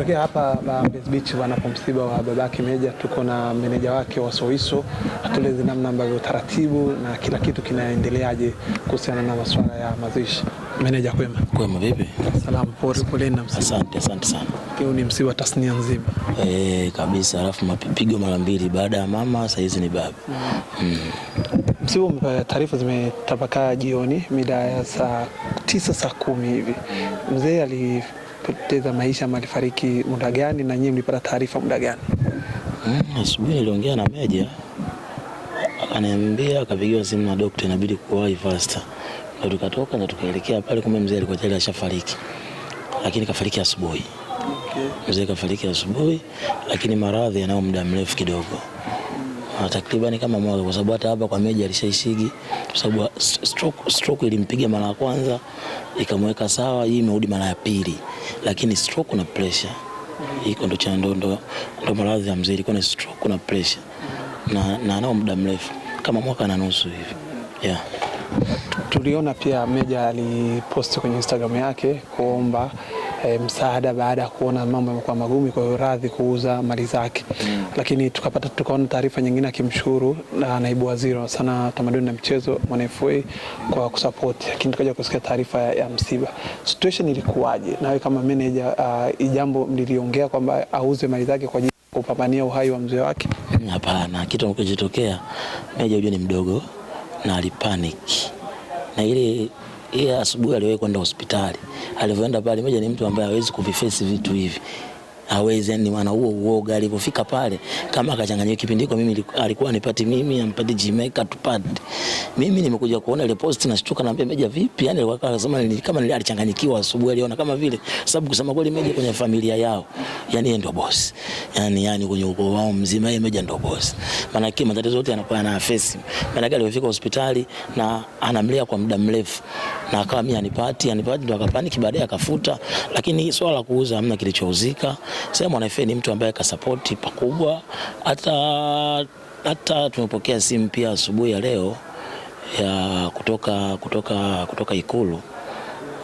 Kutokea hapa Mbezi Beach wanapo msiba wa babake Meja, tuko na meneja wake wa Sowiso, atueleze namna ambavyo taratibu na kila kitu kinaendeleaje kuhusiana na masuala ya mazishi. Meneja, kwema? Kwema, vipi? Salamu, pole na msiba. Asante sana. Hiyo ni msiba tasnia nzima. Kabisa, alafu mapigo mara mbili, baada ya mama sasa hizi ni baba. Msiba, taarifa zimetapakaa jioni mida ya saa 9 saa 10 hivi. Mzee alipoteza maisha ama alifariki muda gani, na nyinyi mlipata taarifa muda gani? Asubuhi niliongea na Meja, akaniambia akapigiwa simu na daktari inabidi kuwahi faster. Ndio tukatoka na tukaelekea pale, kumbe mzee alikuwa tayari ashafariki. Lakini kafariki asubuhi. Okay. Mzee kafariki asubuhi, lakini maradhi yanao muda mrefu kidogo. Takriban kama mwaka, kwa sababu hata hapa kwa Meja alishaishigi, kwa sababu stroke ilimpiga mara ya kwanza ikamweka sawa, hii imerudi mara ya pili. Lakini stroke na pressure iko ndo maradhi ya mzee, ilikuwa ni stroke na pressure. Na anao muda mrefu kama mwaka na nusu hivi. Yeah. Tuliona pia Meja aliposti kwenye Instagram yake kuomba msaada baada ya kuona mambo yamekuwa magumu, kwa hiyo radhi kuuza mali zake. Lakini tukaona taarifa nyingine akimshukuru na naibu waziri wa sanaa, tamaduni na michezo Mwana FA kwa kusupport. Lakini tukaja kusikia taarifa ya msiba. Situation ilikuwaje? Nawe kama manager, jambo mliliongea kwamba auze mali zake kwa ajili ya kupambania uhai wa mzee wake? Hapana, kitu kilichotokea, Meja yule ni mdogo na alipanic. Na ile asubuhi aliwahi kwenda hospitali. Alivyoenda pale, Meja ni mtu ambaye hawezi kuviface vitu hivi. Hawezi, yani maana huo uoga. Alipofika pale kama akachanganyika, kipindi kwa mimi alikuwa anipati mimi, ampati Jamaica tupate. Mimi nimekuja kuona ile post na shtuka, naambia Meja vipi? Yani alikuwa akasema kama alichanganyikiwa asubuhi, aliona kama vile, sababu kusema kweli Meja kwenye familia yao, yani yeye ndio boss. Yani kwenye ukoo wao mzima yeye Meja ndio boss. Maana yake matatizo yote anakuwa na face. Maana yake alifika hospitali na anamlea kwa muda mrefu. Na akawa mimi anipati ndio akapaniki, baadaye akafuta. Lakini swala la kuuza hamna kilichouzika. Sasa Mwana FA ni mtu ambaye kasapoti pakubwa. Hata tumepokea simu pia asubuhi ya leo ya kutoka Ikulu.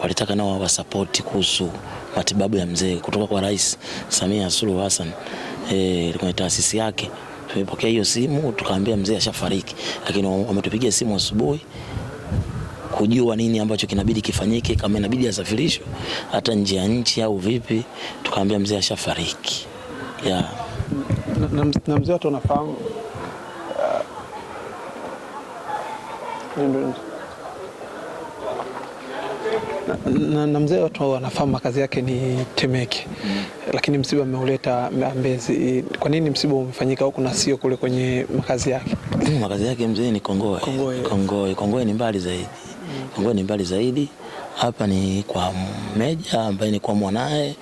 Walitaka nao wasapoti kuhusu matibabu ya mzee kutoka kwa Rais Samia Suluhu Hassan kwenye taasisi yake. Tumepokea hiyo simu, tukaambia mzee ashafariki, lakini wametupigia simu asubuhi kujua nini ambacho kinabidi kifanyike, kama inabidi asafirishwe hata nje ya nchi au vipi. Tukaambia mzee ashafariki. Yeah. Na mzee watu wanafahamu na mzee watu wanafahamu makazi yake ni Temeke. Lakini msiba umeuleta Mbezi. Kwa nini msiba umefanyika huko na sio kule kwenye makazi yake? Makazi yake mzee ni Kongoe ni mbali zaidi. Kongoe ni mbali zaidi. Hapa ni kwa Meja ambaye ni kwa mwanae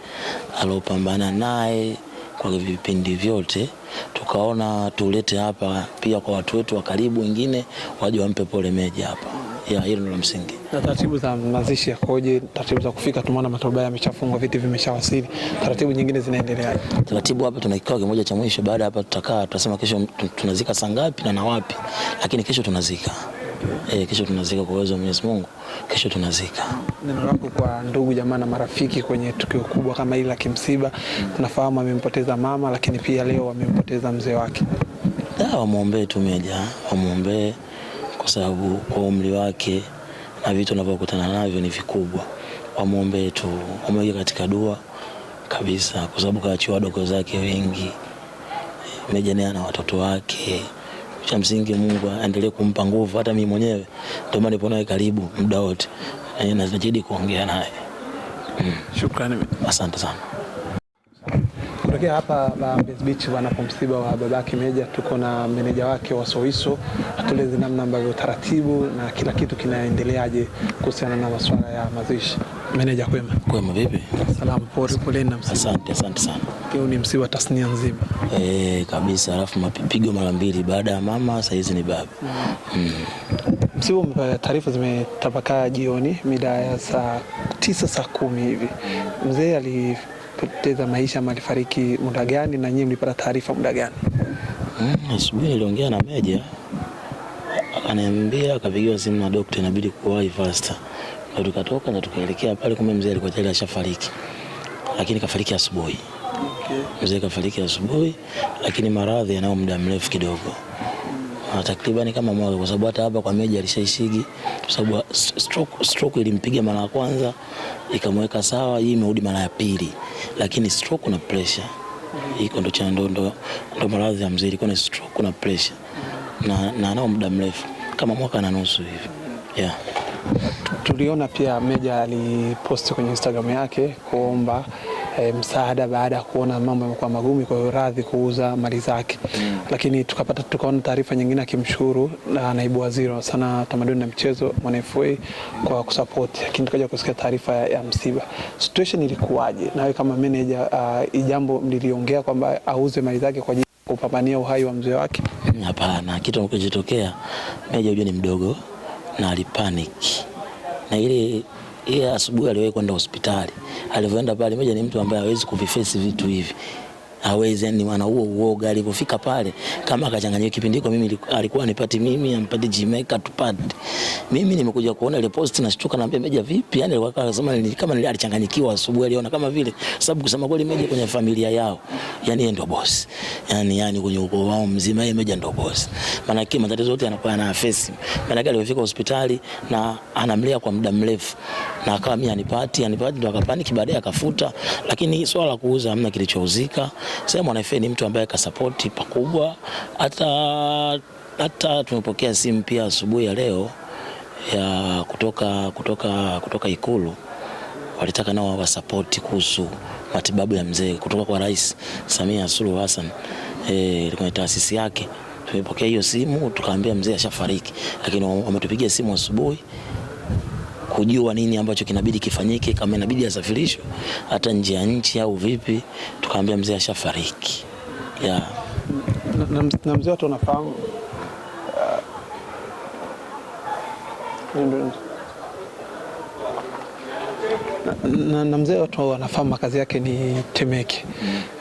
alopambana naye kwa vipindi vyote. Tukaona tulete hapa pia kwa watu wetu wa karibu wengine waje wampe pole Meja hapa. Ya hilo ndio msingi. Na taratibu za mazishi yakoje? Taratibu za kufika, tumeona matoba yameshafungwa, viti vimeshawasili. Taratibu nyingine zinaendeleaje? Taratibu hapa tuna kikao kimoja cha mwisho, baada hapa tutakaa tutasema kesho tunazika saa ngapi na wapi. Lakini kesho tunazika. Kesho tunazika kwa uwezo wa Mwenyezi Mungu. Kesho tunazika. Neno lako kwa ndugu jamaa na marafiki kwenye tukio kubwa kama hili la kimsiba? Tunafahamu amempoteza mama, lakini pia leo amempoteza mzee wake. Wamuombee tu Meja, wamuombee kwa sababu kwa umri wake na vitu anavyokutana navyo ni vikubwa. Wamuombee tu, wamweke katika dua kabisa, kwa sababu kaachiwa wadogo zake wengi. Meja naye ana watoto wake. Cha msingi Mungu aendelee kumpa nguvu. Hata mimi mwenyewe ndio maana nipo naye karibu muda wote. Na nazidi kuongea naye. Shukrani. Asante sana. Kutokea hapa Mbezi Beach wanapo msiba wa babake Meja, tuko na meneja wake wa Sowiso, atueleze namna ambavyo taratibu na kila kitu kinaendeleaje kuhusiana na masuala ya mazishi. Meneja, kwema? Kwema, vipi? Salamu, pole na msiba. Asante sana. Hiyo ni msiba tasnia nzima. Kabisa, alafu mapigo mara mbili, baada ya mama sasa hizi ni baba. Msiba, taarifa zimetapakaa jioni mida ya saa 9 saa 10 hivi. Mzee alipoteza maisha ama alifariki muda gani, na nyinyi mlipata taarifa muda gani? Asubuhi niliongea na Meja, akaniambia akapigiwa simu na daktari inabidi kuwahi faster. Ndio tukatoka na tukaelekea pale, kumbe mzee alikuwa tayari ashafariki. Lakini kafariki asubuhi. Mzee kafariki asubuhi, lakini maradhi yanao muda mrefu kidogo. Takriban kama mwaka, kwa sababu hata hapa kwa Meja alishaishigi, kwa sababu stroke ilimpiga mara ya kwanza ikamweka sawa, hii imerudi mara ya pili, lakini stroke na pressure iko ndo maradhi ya mzee, ilikuwa ni stroke na pressure na anao muda mrefu kama mwaka na nusu hivi. Yeah. Tuliona pia Meja aliposti kwenye Instagram yake kuomba msaada baada ya kuona mambo yamekuwa magumu, kwa hiyo radhi kuuza mali zake. Lakini tukaona taarifa nyingine akimshukuru na naibu waziri sana tamaduni na michezo Mwana FA kwa kusupport, lakini tukaja kusikia taarifa ya msiba. Situation ilikuwaje? Nawe kama manager, jambo mliliongea kwamba auze mali zake kwa ajili ya kupambania uhai wa mzee wake? Hapana, kitu kilichotokea, Meja ni mdogo na alipanic. Na ile asubuhi aliwahi kwenda hospitali. Alivyoenda pale, Meja ni mtu ambaye hawezi kuviface vitu hivi. Hawezi, yani ana huo uoga. Alipofika pale kama akachanganyika, kipindi hiko mimi alikuwa anipati mimi, ampati Jamaica tupad. Mimi nimekuja kuona ile post na shtuka, naambia Meja vipi? Yani alikuwa akasema kama alichanganyikiwa asubuhi, aliona kama vile, sababu kusema kweli Meja kwenye familia yao, yani yeye ndio boss. Yani kwenye ukoo wao mzima yeye Meja ndio boss. Maana yake matatizo yote anakuwa ana face. Maana yake alifika hospitali na anamlea kwa muda mrefu. Na akawa mimi anipati ndo akapaniki, baadaye akafuta, lakini swala la kuuza hamna kilichouzika. Sasa Mwana FA ni mtu ambaye kasapoti pakubwa. Hata tumepokea simu pia asubuhi ya leo ya kutoka Ikulu, walitaka nao wasapoti kuhusu matibabu ya mzee kutoka kwa Rais Samia Suluhu Hassan kwenye taasisi yake. Tumepokea hiyo simu, tukaambia mzee ashafariki, lakini wametupigia simu asubuhi kujua nini ambacho kinabidi kifanyike, kama inabidi asafirishwe hata nje ya nchi au vipi. Tukaambia mzee ashafariki. Yeah. Na mzee watu wanafahamu na mzee watu wanafahamu makazi yake ni Temeke.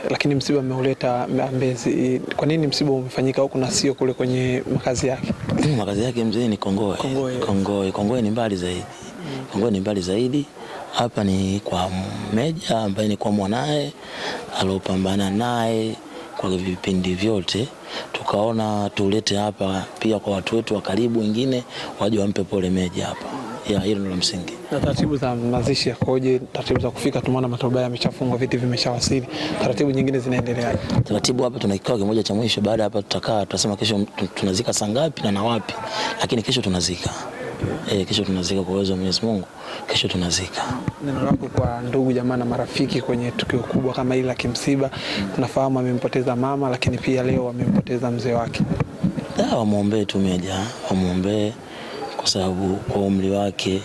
Lakini msiba umeuleta Mbezi. Kwa nini msiba umefanyika huko na sio kule kwenye makazi yake? Makazi yake mzee ni Kongoe ni mbali zaidi. Kongoe ni mbali zaidi. Hapa ni kwa Meja ambaye ni kwa mwanae alopambana naye kwa vipindi vyote. Tukaona tulete hapa pia kwa watu wetu wa karibu wengine waje wampe pole Meja hapa. Ya hilo ndio msingi. Na taratibu za mazishi yakoje? Taratibu za kufika, tumeona matoba yameshafungwa, viti vimeshawasili. Taratibu nyingine zinaendelea. Taratibu hapa tuna kikao kimoja cha mwisho, baada hapa tutakaa tutasema kesho tunazika saa ngapi na wapi. Lakini kesho tunazika. Kesho tunazika kwa uwezo wa Mwenyezi Mungu. Kesho tunazika. Neno lako kwa ndugu jamaa na marafiki kwenye tukio kubwa kama hili la kimsiba? Tunafahamu amempoteza mama, lakini pia leo amempoteza mzee wake. Wamuombee tu Meja, wamuombee kwa sababu kwa umri wake